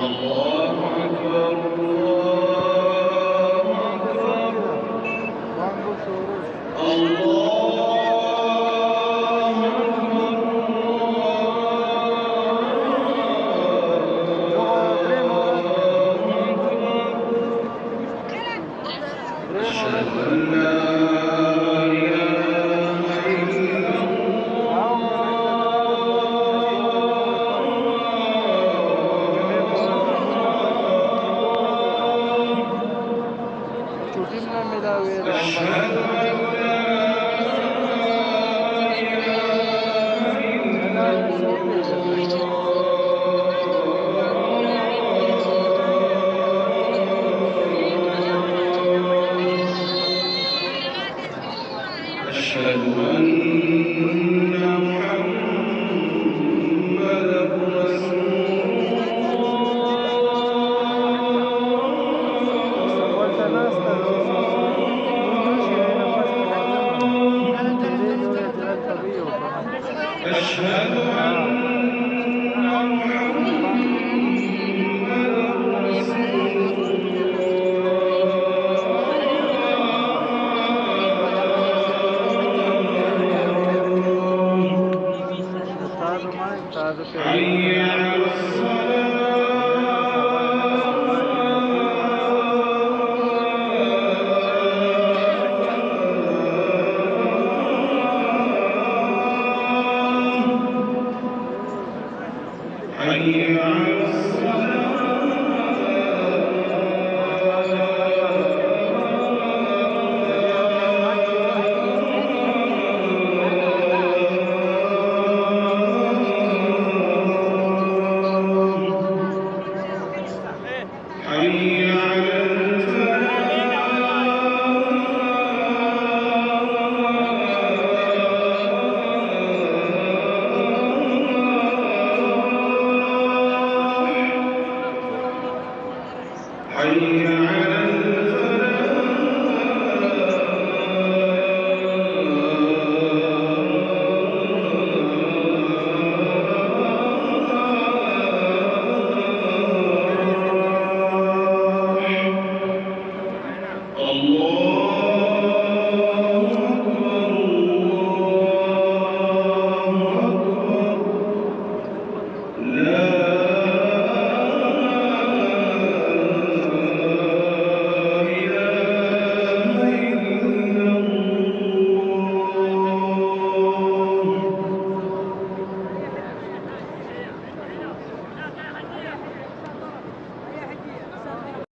الله أكبر الله أكبر الله أكبر أشهد أن لا إله إلا أشهد أن لا إله إلا الله أشهد أن محمدا رسول أشهد أن محمدًا رسول الله حي على حي على حي على الفلاح حي